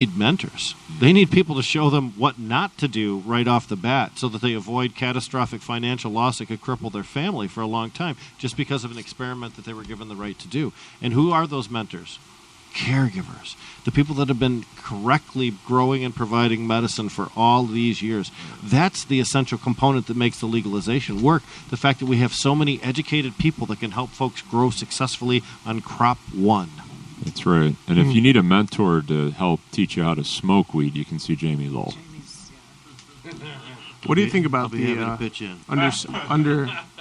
need mentors. They need people to show them what not to do right off the bat so that they avoid catastrophic financial loss that could cripple their family for a long time just because of an experiment that they were given the right to do. And who are those mentors? Caregivers. The people that have been correctly growing and providing medicine for all these years. That's the essential component that makes the legalization work. The fact that we have so many educated people that can help folks grow successfully on crop one. That's right. And if you need a mentor to help teach you how to smoke weed, you can see Jamie Lowell. What do you think about the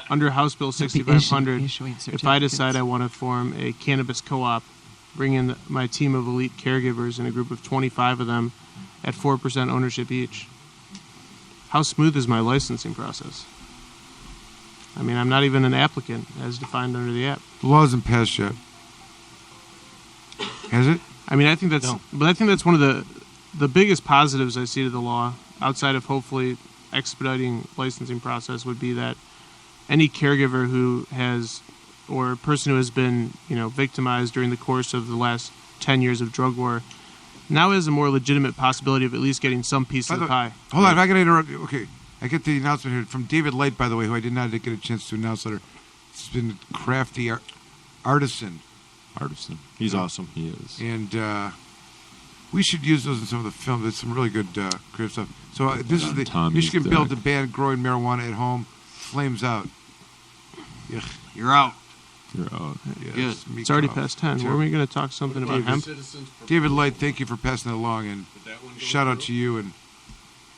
under House Bill 6500? If I decide I want to form a cannabis co-op, bring in my team of elite caregivers and a group of 25 of them at 4% ownership each, how smooth is my licensing process? I mean, I'm not even an applicant as defined under the app. The law isn't passed yet. Has it? I mean, I think that's one of the biggest positives I see to the law, outside of hopefully expediting licensing process, would be that any caregiver who has, or a person who has been, victimized during the course of the last 10 years of drug war, now has a more legitimate possibility of at least getting some piece of the pie. Hold on, if I can interrupt you. Okay, I get the announcement here from David Light, by the way, who I did not get a chance to announce later. He's been a crafty artisan. He's awesome. He is. And we should use those in some of the films. There's some really good creative stuff. So this is the Michigan bill to ban growing marijuana at home. Flames out. Yuck. You're out. Good. It's already past 10. Were we going to talk something about hemp? David Light, thank you for passing it along, and shout out to you and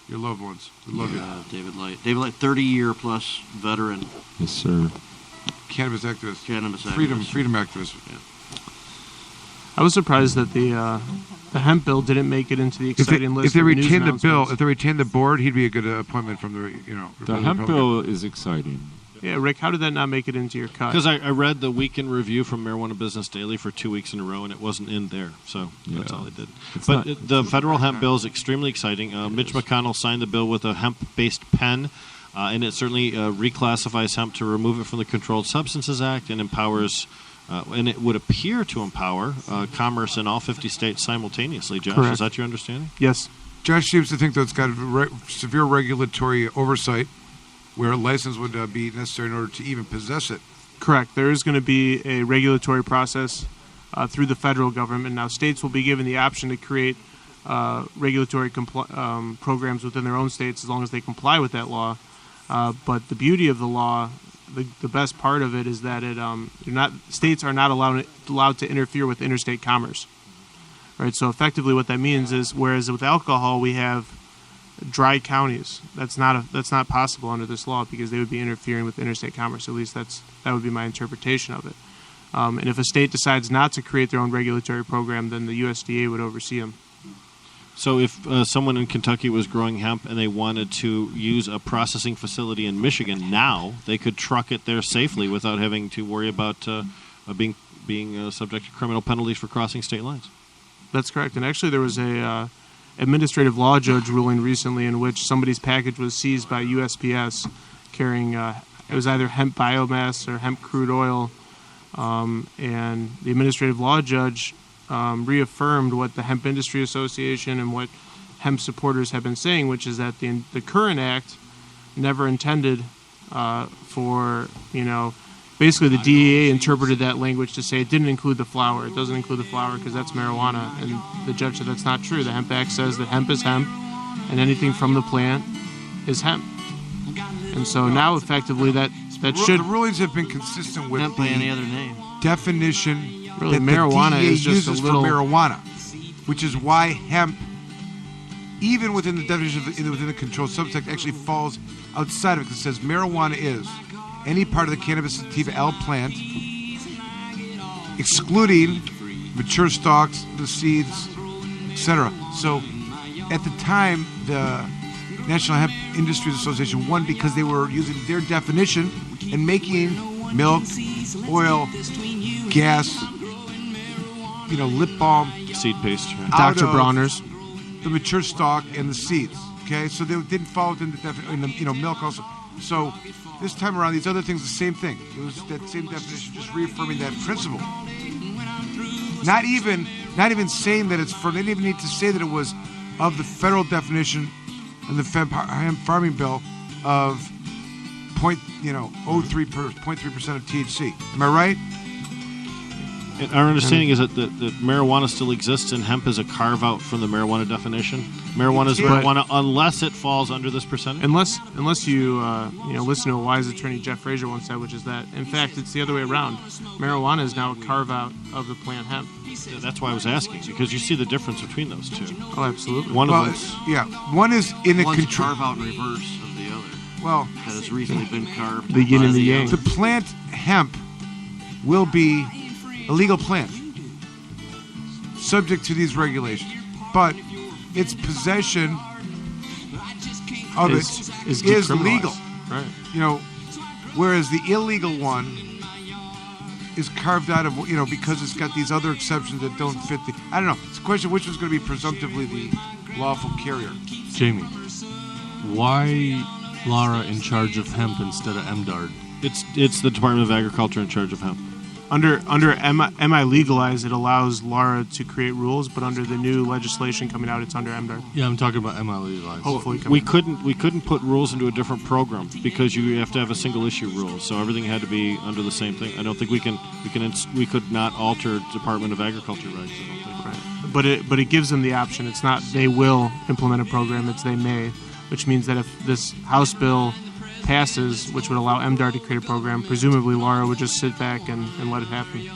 your loved ones. We love you. David Light. David Light, 30-year plus veteran. Yes, sir. Cannabis activist. Freedom activist. Yeah. I was surprised that the hemp bill didn't make it into the exciting list. If they of retain news the bill, if they retain the board, he'd be a good appointment from the The hemp bill is exciting. Yeah, Rick, how did that not make it into your cut? Because I read the weekend review from Marijuana Business Daily for 2 weeks in a row, and it wasn't in there. So that's all I did. The federal hemp bill is extremely exciting. Mitch McConnell signed the bill with a hemp-based pen, and it certainly reclassifies hemp to remove it from the Controlled Substances Act and empowers, and it would appear to empower commerce in all 50 states simultaneously. Josh, Correct. Is that your understanding? Yes. Josh seems to think that it's got severe regulatory oversight, where a license would be necessary in order to even possess it. Correct. There is going to be a regulatory process through the federal government. Now, states will be given the option to create regulatory programs within their own states as long as they comply with that law. But the beauty of the law, the best part of it, is that states are not allowed to interfere with interstate commerce. Right. So effectively, what that means is, whereas with alcohol we have dry counties, that's not possible under this law because they would be interfering with interstate commerce. At least that would be my interpretation of it. And if a state decides not to create their own regulatory program, then the USDA would oversee them. So if someone in Kentucky was growing hemp and they wanted to use a processing facility in Michigan, now they could truck it there safely without having to worry about being subject to criminal penalties for crossing state lines. That's correct. And actually there was a administrative law judge ruling recently in which somebody's package was seized by USPS carrying it was either hemp biomass or hemp crude oil, and the administrative law judge reaffirmed what the Hemp Industry Association and what hemp supporters have been saying, which is that the current act never intended for, basically the DEA interpreted that language to say it didn't include the flower. It doesn't include the flower because that's marijuana. And the judge said that's not true. The Hemp Act says that hemp is hemp and anything from the plant is hemp. And so now effectively that should... The rulings have been consistent with Hemp by any other name. Definition really, that marijuana the DEA is just uses a little... for marijuana, which is why hemp, even within the definition within the controlled substance act, actually falls outside of it because it says marijuana is any part of the cannabis sativa L plant, excluding mature stalks, the seeds, etc. So, at the time, the National Hemp Industries Association won because they were using their definition and making milk, oil, gas, lip balm, seed paste, Dr. Bronner's, the mature stalk and the seeds. Okay, so they didn't fall within the definition. Milk also. So this time around, these other things, the same thing. It was that same definition, just reaffirming that principle. Not even not even saying that it's for. They didn't even need to say that it was of the federal definition in the hemp farming bill of 0.3% of THC. Am I right? And our understanding is that marijuana still exists and hemp is a carve out from the marijuana definition. Marijuana is marijuana unless it falls under this percentage. Unless you listen to a wise attorney Jeff Frazier once said, which is that in fact it's the other way around. Marijuana is now a carve out of the plant hemp. That's why I was asking, because you see the difference between those two. Oh, absolutely. One is in a One's carve out in reverse of the other. Well, that has recently been carved. The yin and the yang. The plant hemp will be a legal plant, subject to these regulations, but its possession of it is legal. Right. Whereas the illegal one is carved out of, because it's got these other exceptions that don't fit the. I don't know. It's a question of which one's going to be presumptively the lawful carrier. Jamie, why Lara in charge of hemp instead of MDARD? It's the Department of Agriculture in charge of hemp. Under MI legalized, it allows Lara to create rules, but under the new legislation coming out, it's under MDARD. Yeah, I'm talking about MI legalized. Hopefully, we couldn't put rules into a different program because you have to have a single issue rule. So everything had to be under the same thing. I don't think we could not alter Department of Agriculture rights. I don't think. Right. But it gives them the option. It's not they will implement a program. It's they may, which means that if this House bill passes, which would allow MDARD to create a program, presumably Lara would just sit back and let it happen.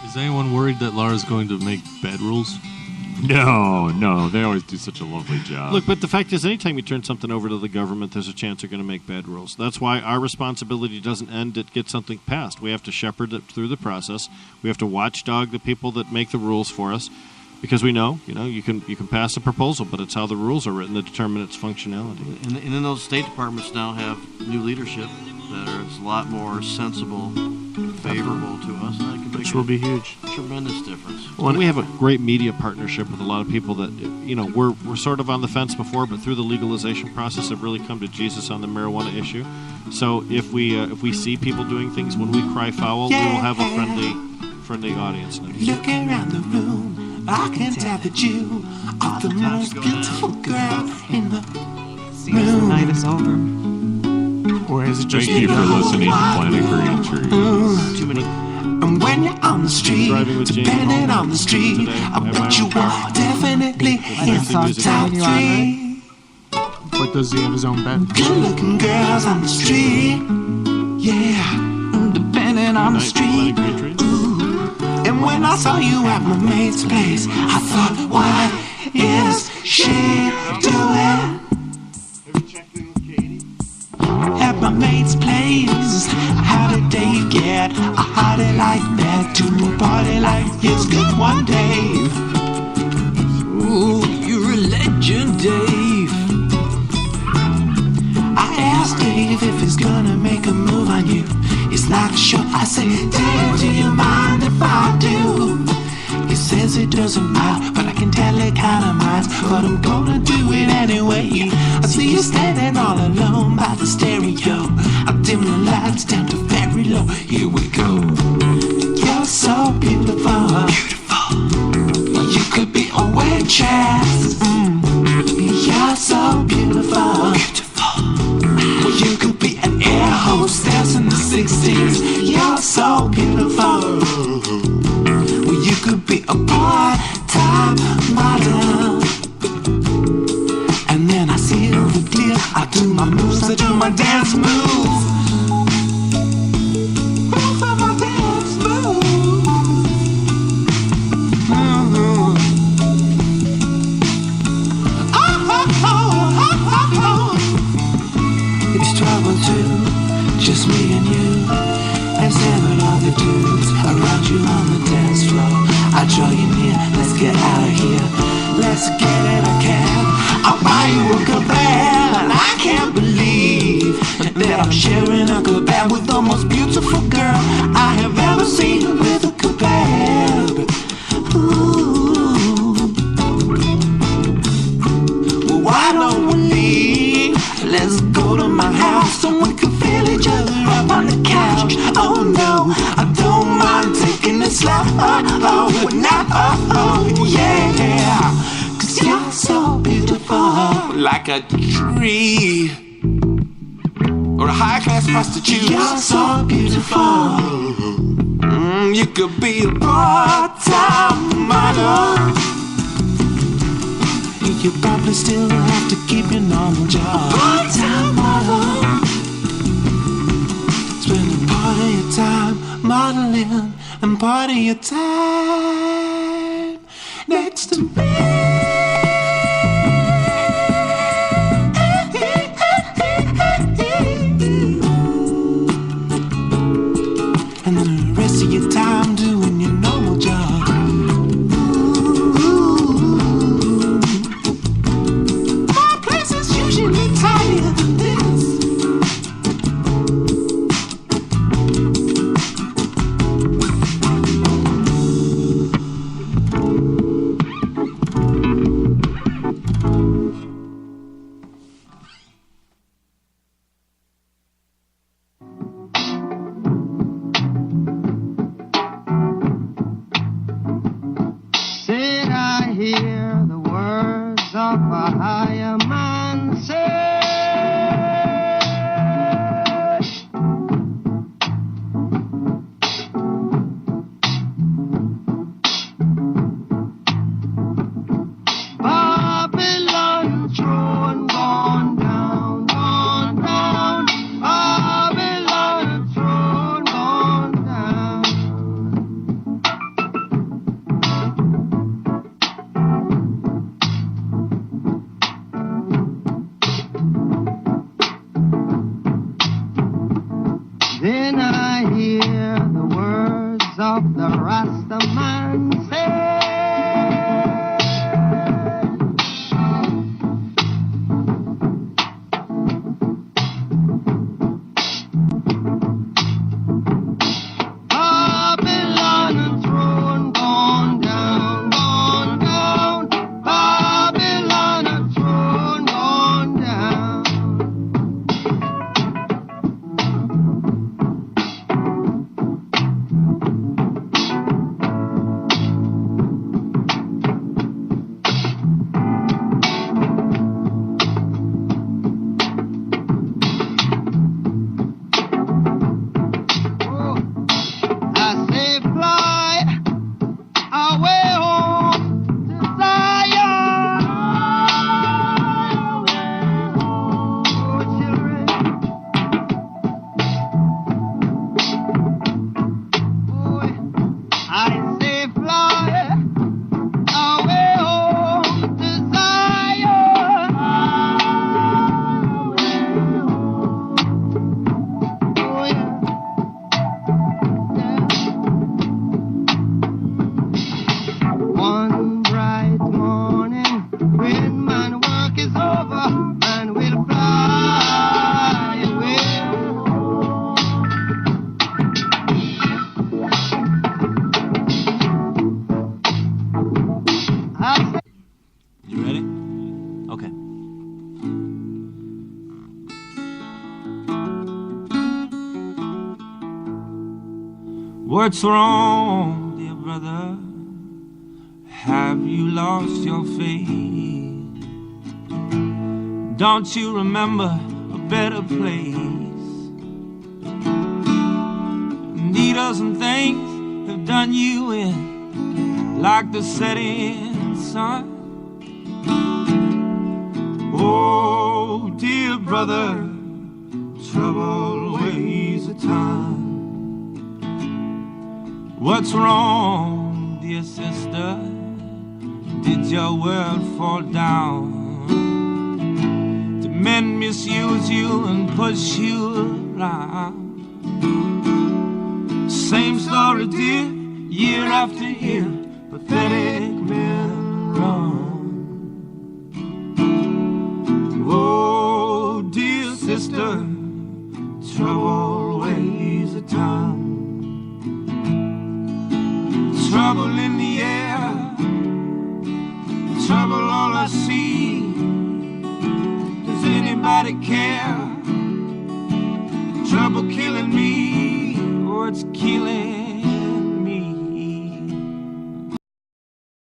Is anyone worried that Lara's going to make bad rules? No, they always do such a lovely job. Look, but the fact is, anytime you turn something over to the government, there's a chance they're going to make bad rules. That's why our responsibility doesn't end at get something passed. We have to shepherd it through the process. We have to watchdog the people that make the rules for us. Because we know, you can pass a proposal, but it's how the rules are written that determine its functionality. And then those state departments now have new leadership that is a lot more sensible, favorable to us, and that can make Which will be huge. Tremendous difference. Well, we have a great media partnership with a lot of people that, we're sort of on the fence before, but through the legalization process have really come to Jesus on the marijuana issue. So if we see people doing things, when we cry foul, we will have a friendly audience. Look around the room. I can tell that you are the most beautiful girl in the room. The night is over. Or is it just Thank you for listening to Planet Green Trees. Too many. And when you're on the street, depending on the street, I bet you are definitely in the top three. But does he have his own bed? Good-looking girls on the street, yeah, depending on the street. And when I saw you at my mate's place, I thought, why is she doing at my mate's place? How did Dave get a hottie like that to a party like this? Good one, Dave. Ooh, you're a legend, Dave. I asked Dave if he's gonna make a move on you. He's not sure. I say, Dave, do you mind if I do? He says it doesn't matter, but I can tell it kinda minds. But I'm gonna do it anyway. I see you standing all alone by the stereo. I dim the lights down to very low. Here we go. You're so beautiful. You could be a waitress. You're so beautiful. Well, you could be an air hostess in the 60s. You're so beautiful. Well, you could be a part-time model. And then I seal the deal. I do my moves, I do my dance moves. My dance moves. It's trouble too, just me and you, and 7 other dudes around you on the dance floor. I draw you near, let's get out of here. Let's get in a cab, I'll buy you a kebab. And I can't believe that I'm sharing a kebab with the most beautiful girl I have ever seen with a kebab. Ooh. Well, why don't we leave? Let's go to my house and we can feel each other up on the couch. Oh no, I don't would never, yeah. 'Cause you're so beautiful, like a tree or a high-class prostitute. You're so beautiful. You could be a part-time model. You probably still have to keep your normal job. Part-time model. Spend a part of your time modeling and part of your time next to me. And then the rest of your time doing your normal job. My place is usually tinier than this. Said I hear the words of a higher man say, Babylon throne gone down, gone down. Babylon throne gone down. Then I hear the words of the Rasta man say, Babylon throne gone down, gone down. Babylon throne gone down. I say fly away home to Zion. Oh, children. Oh, I say fly away home to Zion. Oh, yeah. One bright morning, when my work is over, and we'll fly away. I say, You ready? Okay. What's wrong, dear brother? Have you lost your faith? Don't you remember a better place? Needles and things have done you in, like the setting sun. Oh, dear brother, trouble weighs a ton. What's wrong, dear sister? Did your world fall down? Did men misuse you and push you around? Same story, dear, year after year. Pathetic men run. Oh, dear sister, trouble weighs a ton. Trouble in the air, trouble all I see. Does anybody care? Trouble killing me, or it's killing